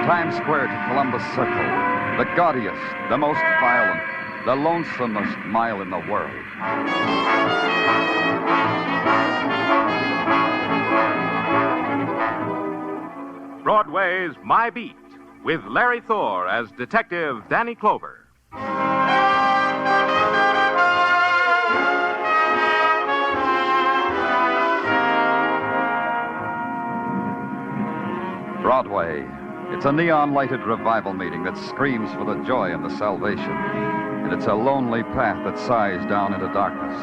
Times Square to Columbus Circle, the gaudiest, the most violent, the lonesomest mile in the world. Broadway's My Beat, with Larry Thor as Detective Danny Clover. Broadway. It's a neon-lighted revival meeting that screams for the joy and the salvation. And it's a lonely path that sighs down into darkness.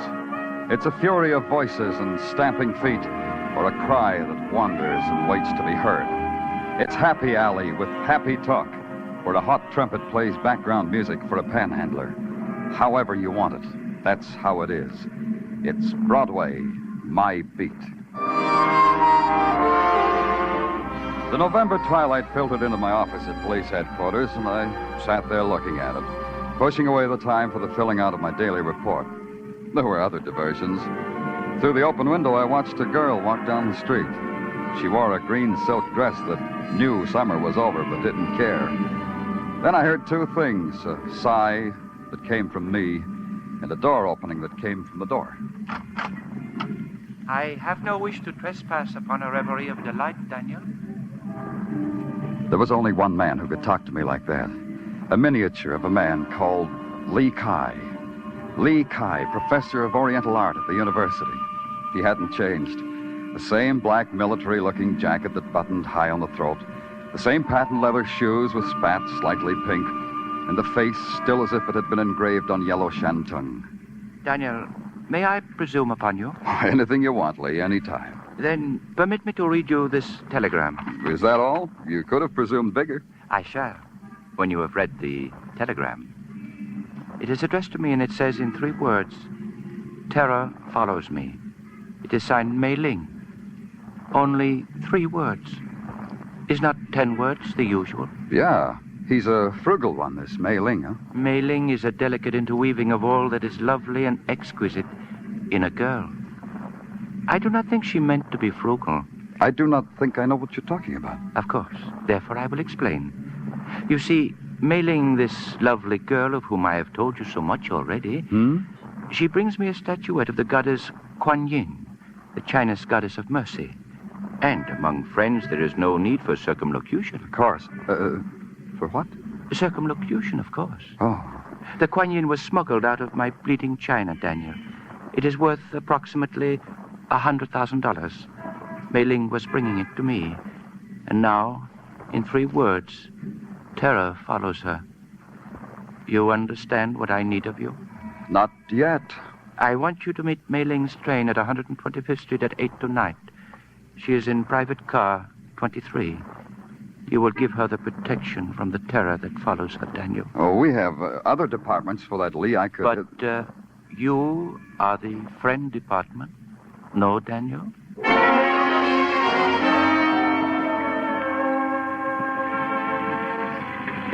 It's a fury of voices and stamping feet, or a cry that wanders and waits to be heard. It's Happy Alley with happy talk, where a hot trumpet plays background music for a panhandler. However you want it, that's how it is. It's Broadway, My Beat. The November twilight filtered into my office at police headquarters, and I sat there looking at it, pushing away the time for the filling out of my daily report. There were other diversions. Through the open window, I watched a girl walk down the street. She wore a green silk dress that knew summer was over but didn't care. Then I heard two things, a sigh that came from me and a door opening that came from the door. I have no wish to trespass upon a reverie of delight, Daniel. There was only one man who could talk to me like that. A miniature of a man called Lee Kai. Lee Kai, professor of Oriental art at the university. He hadn't changed. The same black military-looking jacket that buttoned high on the throat. The same patent leather shoes with spats slightly pink. And the face still as if it had been engraved on yellow shantung. Daniel, may I presume upon you? Anything you want, Lee, any time. Then permit me to read you this telegram. Is that all? You could have presumed bigger. I shall, when you have read the telegram. It is addressed to me, and it says in 3 words, "Terror follows me." It is signed Mei Ling. Only 3 words. Is not 10 words the usual? Yeah, he's a frugal one, this Mei Ling, huh? Mei Ling is a delicate interweaving of all that is lovely and exquisite in a girl. I do not think she meant to be frugal. I do not think I know what you're talking about. Of course. Therefore, I will explain. You see, Mei Ling, this lovely girl of whom I have told you so much already, she brings me a statuette of the goddess Kuan Yin, the Chinese goddess of mercy. And among friends, there is no need for circumlocution. Of course. For what? Circumlocution, of course. Oh. The Kuan Yin was smuggled out of my bleeding China, Daniel. It is worth approximately $100,000. Mei Ling was bringing it to me. And now, in 3 words, terror follows her. You understand what I need of you? Not yet. I want you to meet Mei Ling's train at 125th Street at 8 tonight. She is in private car 23. You will give her the protection from the terror that follows her, Daniel. Oh, we have other departments for that, Lee. I could... But you are the friend department. No, Daniel?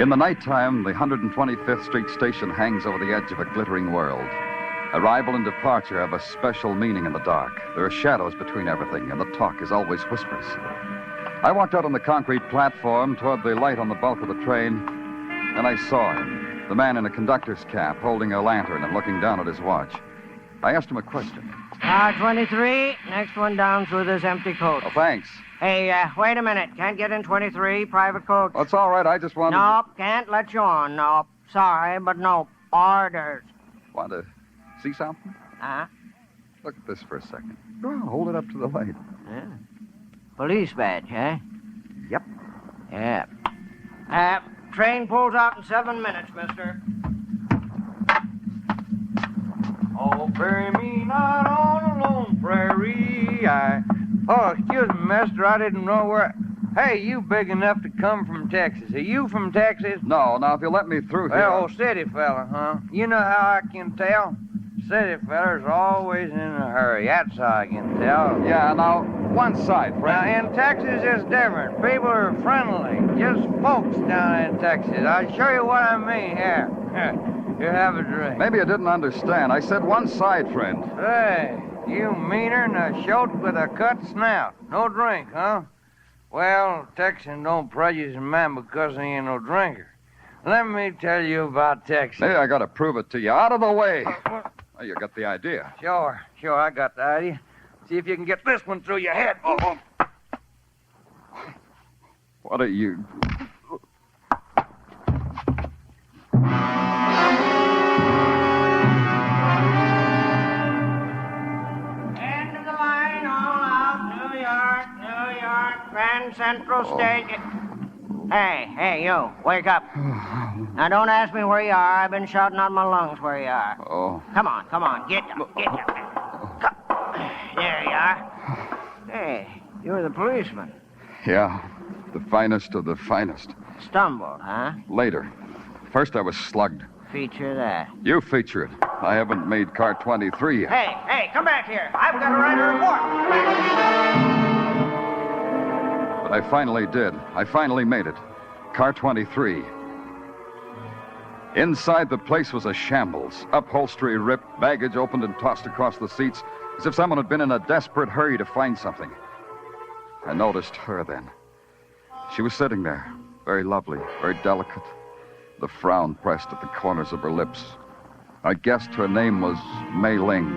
In the nighttime, the 125th Street station hangs over the edge of a glittering world. Arrival and departure have a special meaning in the dark. There are shadows between everything, and the talk is always whispers. I walked out on the concrete platform toward the light on the bulk of the train, and I saw him, the man in a conductor's cap, holding a lantern and looking down at his watch. I asked him a question. 23, next one down through this empty coach. Oh, thanks. Hey, wait a minute. Can't get in 23, private coach. Well, it's all right. I just wanted... Nope, can't let you on. Nope. Sorry, but nope. Orders. Want to see something? Huh? Look at this for a second. Oh, hold it up to the light. Yeah. Police badge, eh? Yep. Yeah. Train pulls out in 7 minutes, mister. Oh, bury me not on a lone prairie. Oh, excuse me, mister. I didn't know where... Hey, you big enough to come from Texas. Are you from Texas? No, now, if you'll let me through here... Well, city fella, huh? You know how I can tell? City fellas are always in a hurry. That's how I can tell. Yeah, now, one side, friend. Now, in Texas, it's different. People are friendly. Just folks down in Texas. I'll show you what I mean here. Here, have a drink. Maybe you didn't understand. I said one side, friend. Hey, you meaner than a shote with a cut snout. No drink, huh? Well, Texan don't prejudice a man because he ain't no drinker. Let me tell you about Texas. Hey, I gotta prove it to you. Out of the way. Oh, you got the idea. Sure, I got the idea. See if you can get this one through your head. Oh. What are you... End of the line, all out. New York, Grand Central Station. Hey, you, wake up. Now, don't ask me where you are. I've been shouting out my lungs where you are. Oh. Come on, get up. There you are. Hey, you're the policeman. Yeah, the finest of the finest. Stumbled, huh? Later. First I was slugged. Feature that. You feature it. I haven't made car 23 yet. Hey, come back here. I've got to write a report. But I finally did. I finally made it. Car 23. Inside, the place was a shambles. Upholstery ripped, baggage opened and tossed across the seats, as if someone had been in a desperate hurry to find something. I noticed her then. She was sitting there, very lovely, very delicate, the frown pressed at the corners of her lips. I guessed her name was Mei Ling,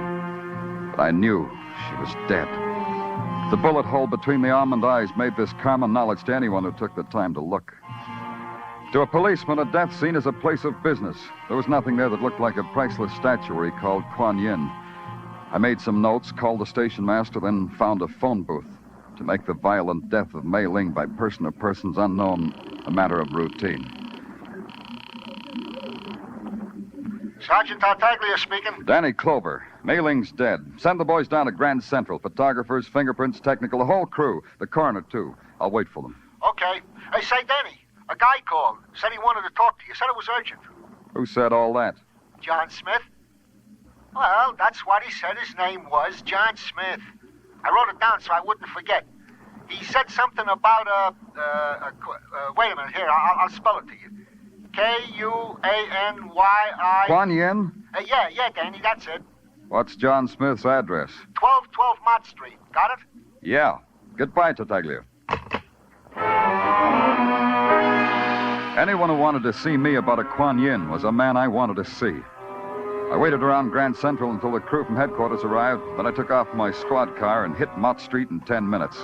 but I knew she was dead. The bullet hole between the almond eyes made this common knowledge to anyone who took the time to look. To a policeman, a death scene is a place of business. There was nothing there that looked like a priceless statuary called Kuan Yin. I made some notes, called the station master, then found a phone booth to make the violent death of Mei Ling by person or persons unknown a matter of routine. Sergeant Tartaglia speaking. Danny Clover. Mei Ling's dead. Send the boys down to Grand Central. Photographers, fingerprints, technical, the whole crew. The coroner, too. I'll wait for them. Okay. Hey, say, Danny, a guy called. Said he wanted to talk to you. Said it was urgent. Who said all that? John Smith? Well, that's what he said. His name was John Smith. I wrote it down so I wouldn't forget. He said something about wait a minute. Here, I'll spell it to you. Kuanyi. Kuan Yin? Yeah, Danny, that's it. What's John Smith's address? 1212 Mott Street. Got it? Yeah. Goodbye, Tartaglia. Anyone who wanted to see me about a Kuan Yin was a man I wanted to see. I waited around Grand Central until the crew from headquarters arrived, then I took off my squad car and hit Mott Street in 10 minutes.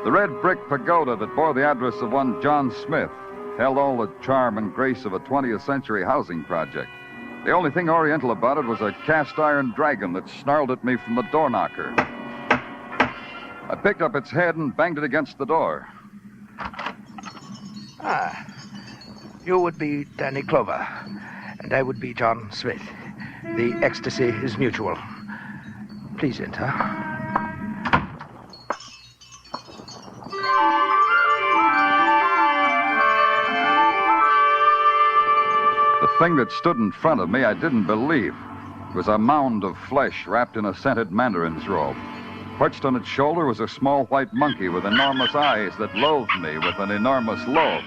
The red brick pagoda that bore the address of one John Smith held all the charm and grace of a 20th century housing project. The only thing oriental about it was a cast iron dragon that snarled at me from the door knocker. I picked up its head and banged it against the door. You would be Danny Clover, and I would be John Smith. The ecstasy is mutual. Please enter. The thing that stood in front of me I didn't believe. It was a mound of flesh wrapped in a scented mandarin's robe. Perched on its shoulder was a small white monkey with enormous eyes that loathed me with an enormous loathe.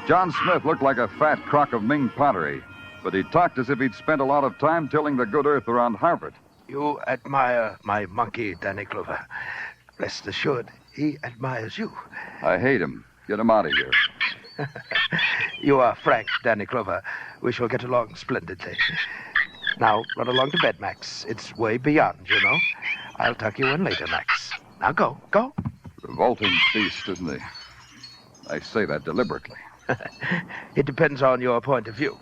John Smith looked like a fat crock of Ming pottery, but he talked as if he'd spent a lot of time tilling the good earth around Harvard. You admire my monkey, Danny Clover. Rest assured, he admires you. I hate him. Get him out of here. You are frank, Danny Clover. We shall get along splendidly. Now, run along to bed, Max. It's way beyond, you know. I'll tuck you in later, Max. Now go. Revolting beast, isn't he? I say that deliberately. It depends on your point of view.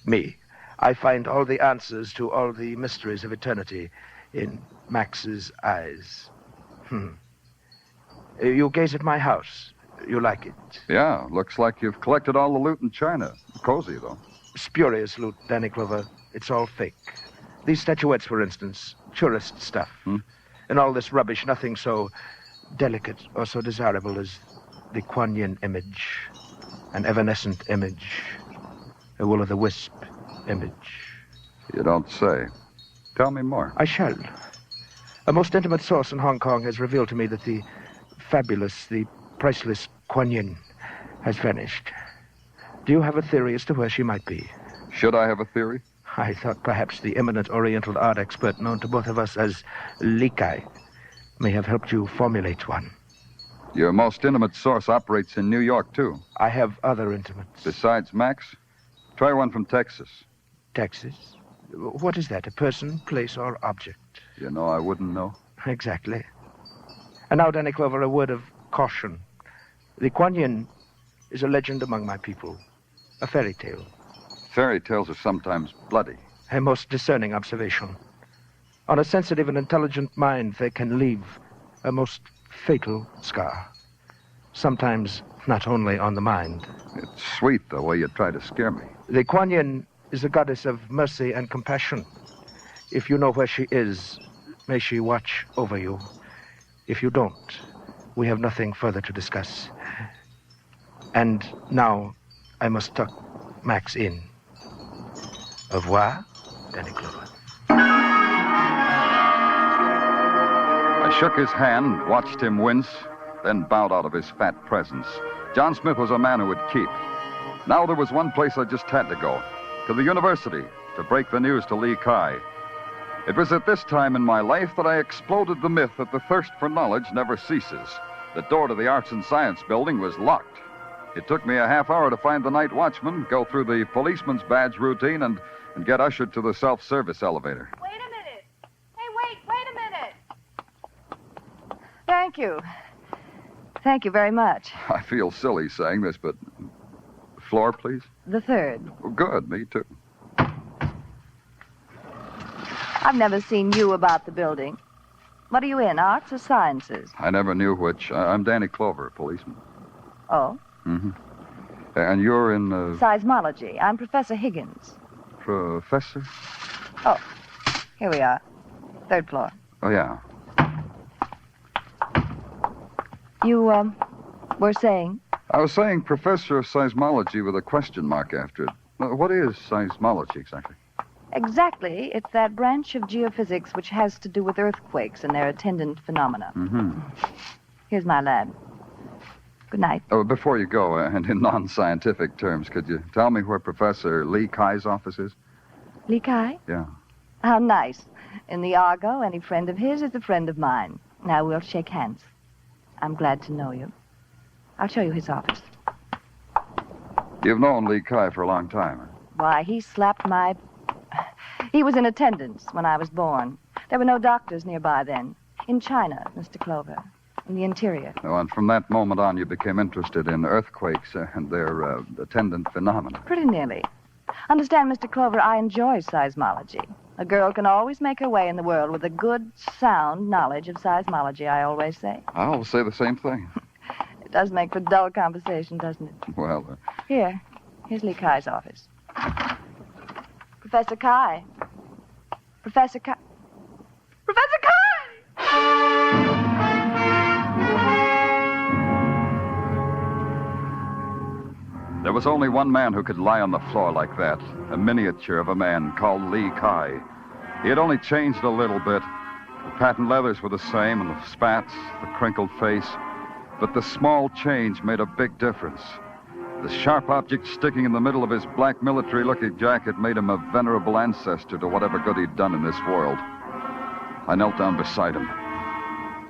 Me, I find all the answers to all the mysteries of eternity in Max's eyes. You gaze at my house. You like it? Yeah, looks like you've collected all the loot in China. Cozy, though. Spurious loot, Danny Clover. It's all fake. These statuettes, for instance, tourist stuff. And all this rubbish, nothing so delicate or so desirable as the Kuan Yin image, an evanescent image, a will-o'-the-wisp image. You don't say. Tell me more. I shall. A most intimate source in Hong Kong has revealed to me that the fabulous, the priceless Kuan Yin has vanished. Do you have a theory as to where she might be? Should I have a theory? I thought perhaps the eminent Oriental art expert known to both of us as Li Kai may have helped you formulate one. Your most intimate source operates in New York, too. I have other intimates. Besides Max? Try one from Texas. Texas? What is that, a person, place, or object? You know, I wouldn't know. Exactly. And now, Danny Clover, a word of caution. The Kuan Yin is a legend among my people, a fairy tale. Fairy tales are sometimes bloody. A most discerning observation. On a sensitive and intelligent mind, they can leave a most fatal scar. Sometimes not only on the mind. It's sweet the way you try to scare me. The Kuan Yin is a goddess of mercy and compassion. If you know where she is, may she watch over you. If you don't, we have nothing further to discuss. And now I must tuck Max in. Au revoir, Danny Clover. I shook his hand, watched him wince, then bowed out of his fat presence. John Smith was a man who would keep. Now there was one place I just had to go, to the university, to break the news to Lee Kai. It was at this time in my life that I exploded the myth that the thirst for knowledge never ceases. The door to the Arts and Science building was locked. It took me a half hour to find the night watchman, go through the policeman's badge routine, and get ushered to the self-service elevator. Wait a minute. Hey, wait a minute. Thank you. Thank you very much. I feel silly saying this, but... Floor, please? The third. Oh, good, me too. I've never seen you about the building. What are you in, arts or sciences? I never knew which. I'm Danny Clover, a policeman. Oh? Mm-hmm. And you're in... Seismology. I'm Professor Higgins. Professor? Oh, here we are. Third floor. Oh, yeah. You, were saying? I was saying Professor of Seismology with a question mark after it. What is seismology exactly? Exactly. It's that branch of geophysics which has to do with earthquakes and their attendant phenomena. Mm-hmm. Here's my lab. Good night. Oh, before you go, and in non-scientific terms, could you tell me where Professor Lee Kai's office is? Lee Kai? Yeah. How nice. In the Argo, any friend of his is a friend of mine. Now we'll shake hands. I'm glad to know you. I'll show you his office. You've known Lee Kai for a long time. Why, he slapped my... He was in attendance when I was born. There were no doctors nearby then. In China, Mr. Clover. In the interior. Oh, and from that moment on, you became interested in earthquakes and their attendant phenomena. Pretty nearly. Understand, Mr. Clover, I enjoy seismology. A girl can always make her way in the world with a good, sound knowledge of seismology, I always say. I always say the same thing. It does make for dull conversation, doesn't it? Well, Here's Lee Kai's office. Professor Kai. Professor Kai. Professor Kai! There was only one man who could lie on the floor like that, a miniature of a man called Lee Kai. He had only changed a little bit. The patent leathers were the same, and the spats, the crinkled face. But the small change made a big difference. The sharp object sticking in the middle of his black military-looking jacket made him a venerable ancestor to whatever good he'd done in this world. I knelt down beside him.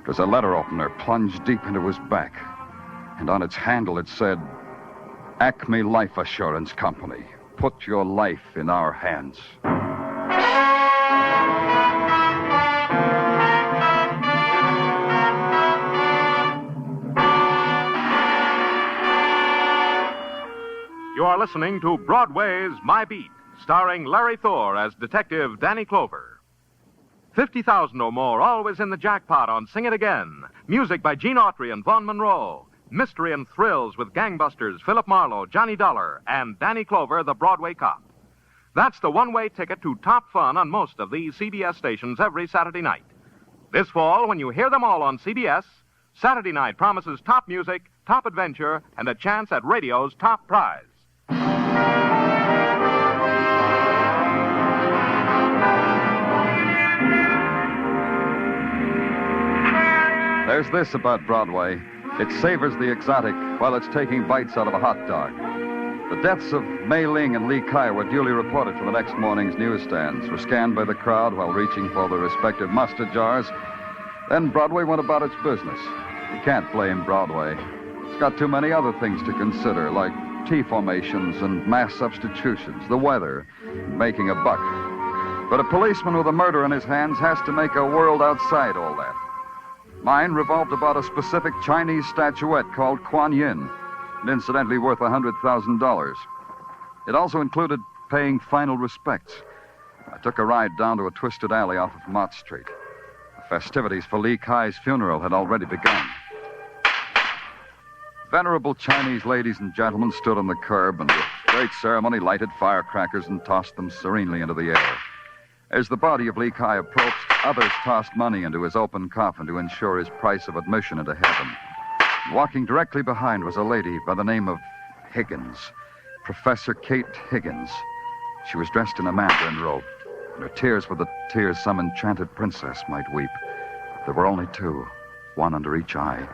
It was a letter opener plunged deep into his back. And on its handle it said, Acme Life Assurance Company. Put your life in our hands. You are listening to Broadway's My Beat, starring Larry Thor as Detective Danny Clover. 50,000 or more, always in the jackpot on Sing It Again. Music by Gene Autry and Vaughn Monroe. Mystery and thrills with gangbusters Philip Marlowe, Johnny Dollar, and Danny Clover, the Broadway cop. That's the one-way ticket to top fun on most of these CBS stations every Saturday night. This fall, when you hear them all on CBS, Saturday night promises top music, top adventure, and a chance at radio's top prize. There's this about Broadway. It savors the exotic while it's taking bites out of a hot dog. The deaths of Mei Ling and Lee Kai were duly reported for the next morning's newsstands, were scanned by the crowd while reaching for their respective mustard jars. Then Broadway went about its business. You can't blame Broadway. It's got too many other things to consider, like T formations and mass substitutions, the weather, and making a buck. But a policeman with a murder in his hands has to make a world outside all that. Mine revolved about a specific Chinese statuette called Kuan Yin, and incidentally worth $100,000. It also included paying final respects. I took a ride down to a twisted alley off of Mott Street. The festivities for Lee Kai's funeral had already begun. Venerable Chinese ladies and gentlemen stood on the curb and with great ceremony lighted firecrackers and tossed them serenely into the air. As the body of Lee Kai approached, others tossed money into his open coffin to ensure his price of admission into heaven. Walking directly behind was a lady by the name of Higgins, Professor Kate Higgins. She was dressed in a mandarin robe, and her tears were the tears some enchanted princess might weep. There were only two, one under each eye,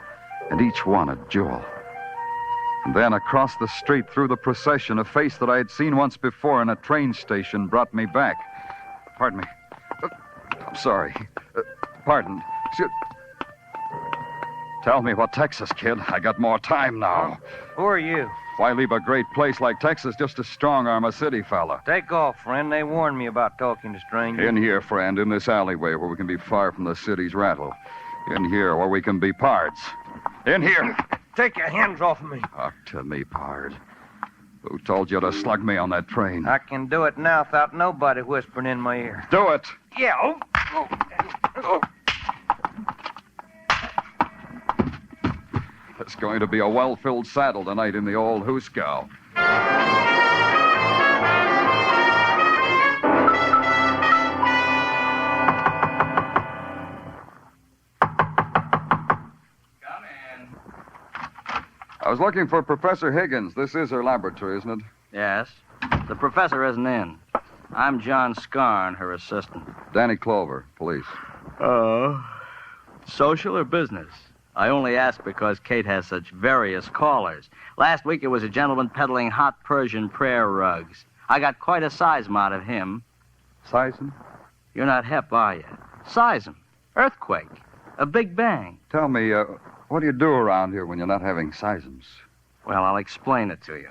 and each one a jewel. And then across the street through the procession, a face that I had seen once before in a train station brought me back. Pardon me. I'm sorry. Pardon. Tell me what Texas, kid. I got more time now. Who are you? Why leave a great place like Texas just to strong-arm a city fella? Take off, friend. They warned me about talking to strangers. In here, friend, in this alleyway where we can be far from the city's rattle. In here where we can be pards. In here. Take your hands off of me. Talk to me, pard. Who told you to slug me on that train? I can do it now without nobody whispering in my ear. Do it. Yeah. It's going to be a well-filled saddle tonight in the old Hooskow. I was looking for Professor Higgins. This is her laboratory, isn't it? Yes. The professor isn't in. I'm John Scarn, her assistant. Danny Clover, police. Social or business? I only ask because Kate has such various callers. Last week it was a gentleman peddling hot Persian prayer rugs. I got quite a seism out of him. Seism? You're not hep, are you? Seism. Earthquake. A big bang. Tell me, what do you do around here when you're not having seisms? Well, I'll explain it to you.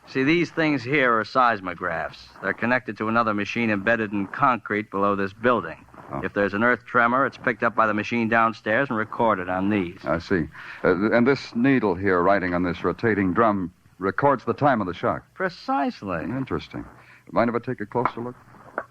See, these things here are seismographs. They're connected to another machine embedded in concrete below this building. Oh. If there's an earth tremor, it's picked up by the machine downstairs and recorded on these. I see. And this needle here, writing on this rotating drum, records the time of the shock. Precisely. Interesting. Mind if I take a closer look?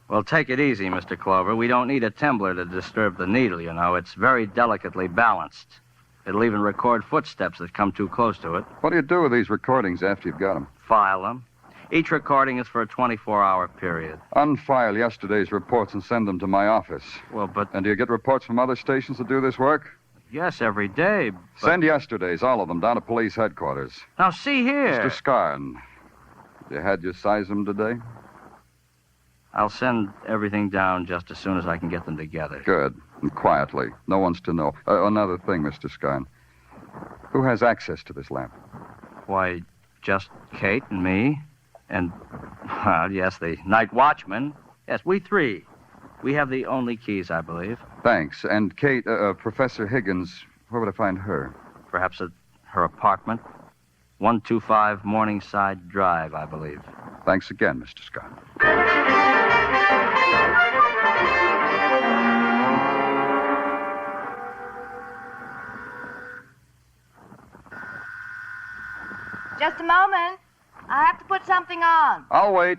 Well, take it easy, Mr. Clover. We don't need a tumbler to disturb the needle, you know. It's very delicately balanced. It'll even record footsteps that come too close to it. What do you do with these recordings after you've got them? File them. Each recording is for a 24-hour period. Unfile yesterday's reports and send them to my office. Well, but... And do you get reports from other stations that do this work? Yes, every day, but... Send yesterday's, all of them, down to police headquarters. Now, see here... Mr. Scarn, you had your seism today? I'll send everything down just as soon as I can get them together. Good. And quietly. No one's to know. Another thing, Mr. Scarn. Who has access to this lamp? Why, just Kate and me. And, well, yes, the night watchman. Yes, we three. We have the only keys, I believe. Thanks. And Kate, Professor Higgins, where would I find her? Perhaps at her apartment. 125 Morningside Drive, I believe. Thanks again, Mr. Scarn. Just a moment. I have to put something on. I'll wait.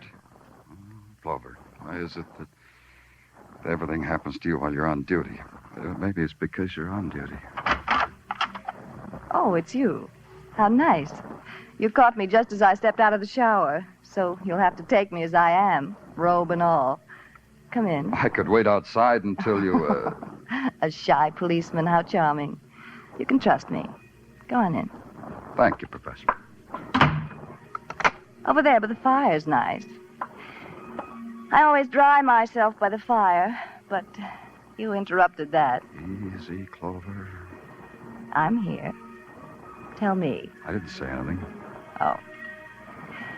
Clover, why is it that everything happens to you while you're on duty? Maybe it's because you're on duty. Oh, it's you. How nice. You caught me just as I stepped out of the shower, so you'll have to take me as I am, robe and all. Come in. I could wait outside until you, A shy policeman, how charming. You can trust me. Go on in. Thank you, Professor. Over there, but the fire's nice. I always dry myself by the fire, but you interrupted that. Easy, Clover. I'm here. Tell me. I didn't say anything. Oh.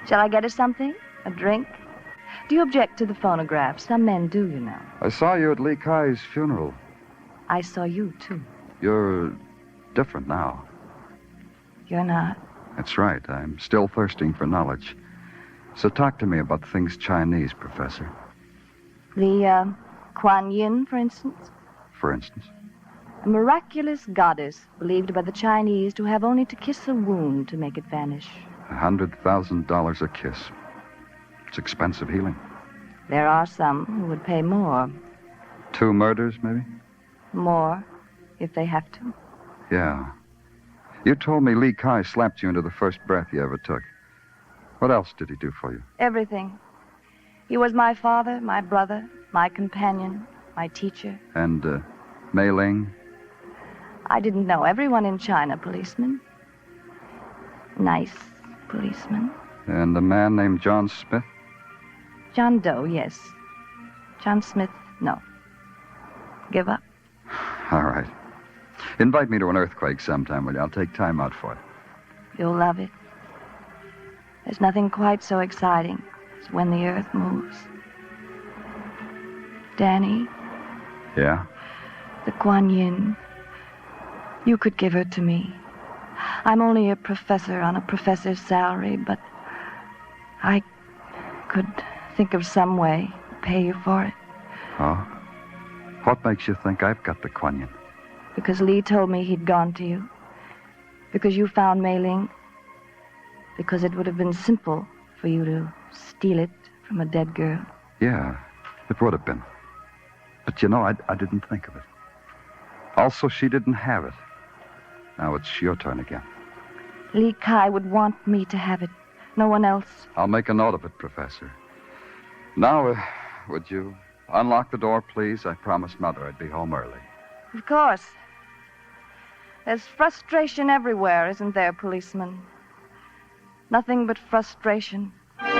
Shall I get us something? A drink? Do you object to the phonograph? Some men do, you know. I saw you at Lee Kai's funeral. I saw you, too. You're different now. You're not. That's right. I'm still thirsting for knowledge. So talk to me about things Chinese, Professor. The, Kuan Yin, for instance. For instance? A miraculous goddess believed by the Chinese to have only to kiss a wound to make it vanish. $100,000 a kiss. It's expensive healing. There are some who would pay more. 2 murders, maybe? More, if they have to. Yeah. You told me Lee Kai slapped you into the first breath you ever took. What else did he do for you? Everything. He was my father, my brother, my companion, my teacher. And, Mei Ling? I didn't know everyone in China, policeman. Nice policeman. And a man named John Smith? John Doe, yes. John Smith, no. Give up. All right. Invite me to an earthquake sometime, will you? I'll take time out for it. You'll love it. There's nothing quite so exciting as when the earth moves. Danny, Yeah? the Kuan Yin, you could give her to me. I'm only a professor on a professor's salary, but I could think of some way to pay you for it. Oh? What makes you think I've got the Kuan Yin? Because Lee told me he'd gone to you. Because you found Mei Ling. Because it would have been simple for you to steal it from a dead girl. Yeah, it would have been. But you know, I didn't think of it. Also, she didn't have it. Now it's your turn again. Lee Kai would want me to have it. No one else. I'll make a note of it, Professor. Now, would you unlock the door, please? I promised Mother I'd be home early. Of course. There's frustration everywhere, isn't there, policeman? Nothing but frustration. I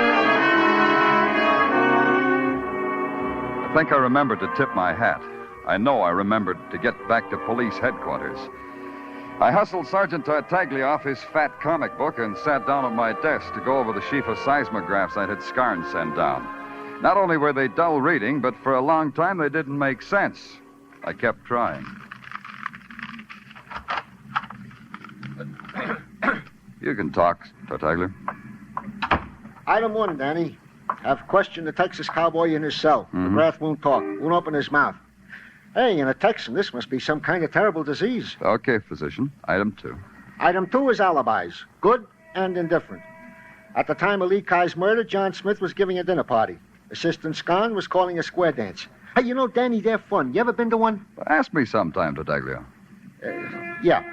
think I remembered to tip my hat. I know I remembered to get back to police headquarters. I hustled Sergeant Tartaglia off his fat comic book and sat down at my desk to go over the sheaf of seismographs I'd had Scarn send down. Not only were they dull reading, but for a long time they didn't make sense. I kept trying. You can talk, Tartaglia. Item 1, Danny. Have questioned the Texas cowboy in his cell. Mm-hmm. McGrath won't talk, won't open his mouth. Hey, in a Texan, this must be some kind of terrible disease. Okay, physician. Item 2. Item 2 is alibis, good and indifferent. At the time of Lee Kai's murder, John Smith was giving a dinner party. Assistant Scarn was calling a square dance. Hey, you know, Danny, they're fun. You ever been to one? Ask me sometime, Tartaglia. Yeah.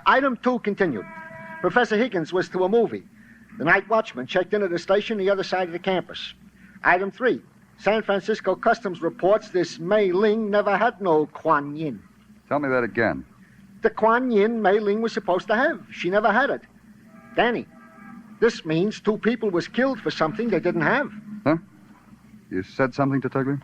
Item 2 continued. Professor Higgins was to a movie. The night watchman checked in at a station the other side of the campus. Item 3. San Francisco Customs reports this Mei Ling never had no Kuan Yin. Tell me that again. The Kuan Yin Mei Ling was supposed to have. She never had it. Danny, this means 2 people was killed for something they didn't have. Huh? You said something, Tartaglia?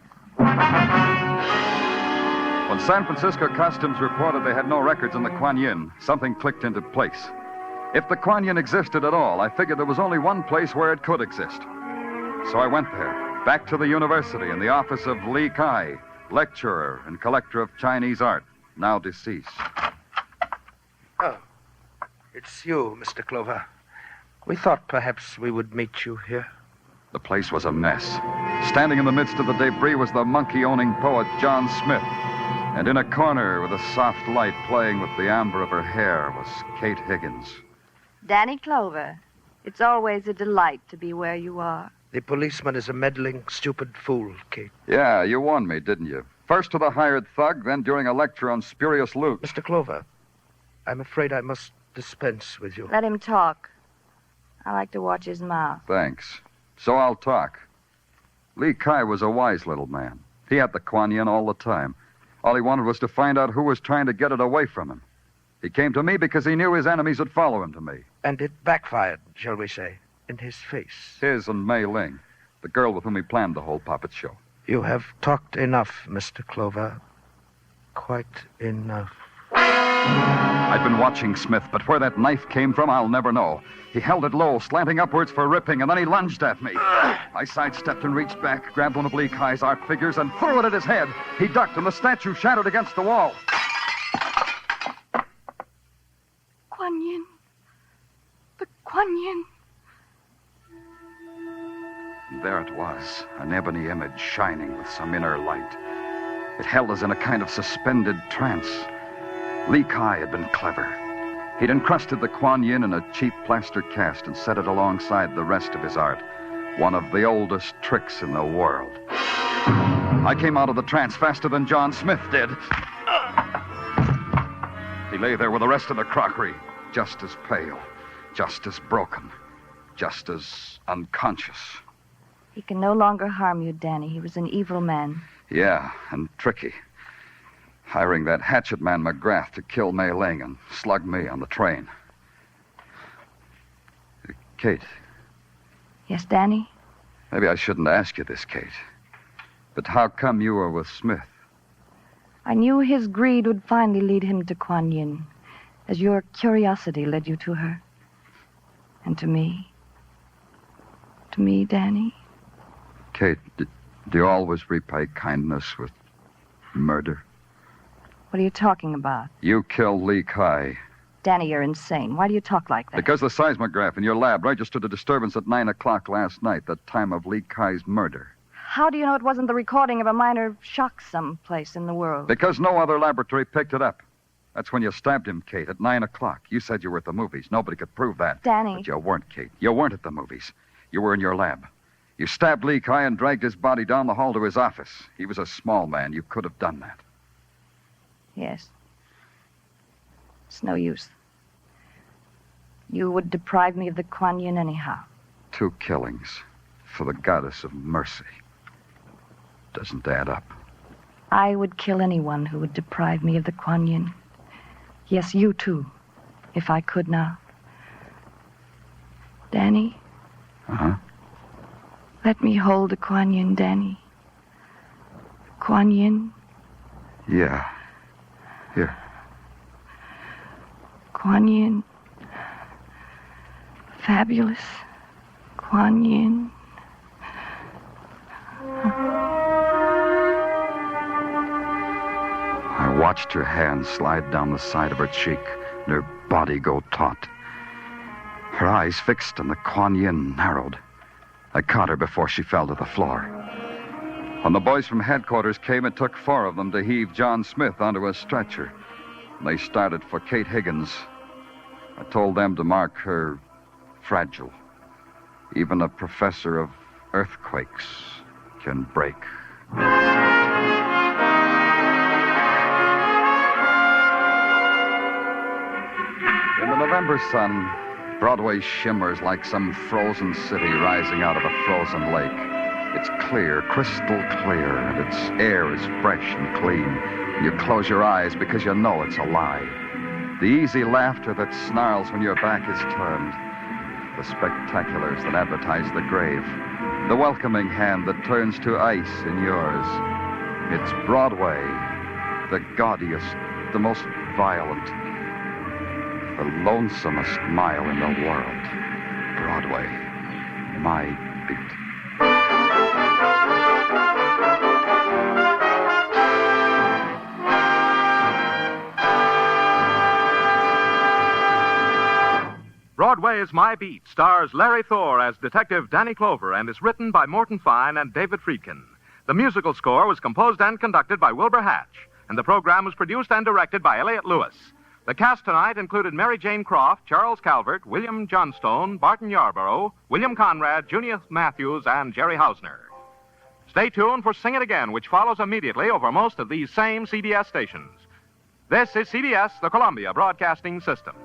When San Francisco Customs reported they had no records on the Kuan Yin, something clicked into place. If the Kuan Yin existed at all, I figured there was only one place where it could exist. So I went there, back to the university in the office of Lee Kai, lecturer and collector of Chinese art, now deceased. Oh, it's you, Mr. Clover. We thought perhaps we would meet you here. The place was a mess. Standing in the midst of the debris was the monkey-owning poet John Smith. And in a corner with a soft light playing with the amber of her hair was Kate Higgins. Danny Clover, it's always a delight to be where you are. The policeman is a meddling, stupid fool, Kate. Yeah, you warned me, didn't you? First to the hired thug, then during a lecture on spurious loot. Mr. Clover, I'm afraid I must dispense with you. Let him talk. I like to watch his mouth. Thanks. So I'll talk. Lee Kai was a wise little man. He had the Kuan Yin all the time. All he wanted was to find out who was trying to get it away from him. He came to me because he knew his enemies would follow him to me. And it backfired, shall we say, in his face. His and Mei Ling, the girl with whom he planned the whole puppet show. You have talked enough, Mr. Clover. Quite enough. I'd been watching Smith, but where that knife came from, I'll never know. He held it low, slanting upwards for ripping, and then he lunged at me. I sidestepped and reached back, grabbed one of Lee Kai's art figures, and threw it at his head. He ducked, and the statue shattered against the wall. Kuan Yin. There it was, an ebony image shining with some inner light. It held us in a kind of suspended trance. Li Kai had been clever. He'd encrusted the Kuan Yin in a cheap plaster cast and set it alongside the rest of his art. One of the oldest tricks in the world. I came out of the trance faster than John Smith did. He lay there with the rest of the crockery, just as pale, just as broken, just as unconscious. He can no longer harm you, Danny. He was an evil man. Yeah, and tricky. Hiring that hatchet man McGrath to kill May Ling and slug me on the train. Kate. Yes, Danny? Maybe I shouldn't ask you this, Kate. But how come you were with Smith? I knew his greed would finally lead him to Kuan Yin, as your curiosity led you to her. And to me. To me, Danny. Kate, do you always repay kindness with murder? What are you talking about? You killed Li Kai. Danny, you're insane. Why do you talk like that? Because the seismograph in your lab registered a disturbance at 9 o'clock last night, the time of Li Kai's murder. How do you know it wasn't the recording of a minor shock someplace in the world? Because no other laboratory picked it up. That's when you stabbed him, Kate, at 9 o'clock. You said you were at the movies. Nobody could prove that. Danny. But you weren't, Kate. You weren't at the movies. You were in your lab. You stabbed Li Kai and dragged his body down the hall to his office. He was a small man. You could have done that. Yes. It's no use. You would deprive me of the Kuan Yin anyhow. 2 killings for the goddess of mercy. Doesn't add up. I would kill anyone who would deprive me of the Kuan Yin. Yes, you too, if I could now. Danny? Uh-huh. Let me hold the Kuan Yin, Danny. Kuan Yin? Yeah. Here. Kuan Yin. Fabulous. Kuan Yin. I watched her hand slide down the side of her cheek and her body go taut. Her eyes fixed and the Kuan Yin narrowed. I caught her before she fell to the floor. When the boys from headquarters came, it took 4 of them to heave John Smith onto a stretcher. They started for Kate Higgins. I told them to mark her fragile. Even a professor of earthquakes can break. In the November sun, Broadway shimmers like some frozen city rising out of a frozen lake. It's clear, crystal clear, and its air is fresh and clean. You close your eyes because you know it's a lie. The easy laughter that snarls when your back is turned. The spectaculars that advertise the grave. The welcoming hand that turns to ice in yours. It's Broadway, the gaudiest, the most violent, the lonesomest mile in the world. Broadway, my beat. Broadway's My Beat stars Larry Thor as Detective Danny Clover and is written by Morton Fine and David Friedkin. The musical score was composed and conducted by Wilbur Hatch, and the program was produced and directed by Elliott Lewis. The cast tonight included Mary Jane Croft, Charles Calvert, William Johnstone, Barton Yarborough, William Conrad, Junius Matthews, and Jerry Hausner. Stay tuned for Sing It Again, which follows immediately over most of these same CBS stations. This is CBS, the Columbia Broadcasting System.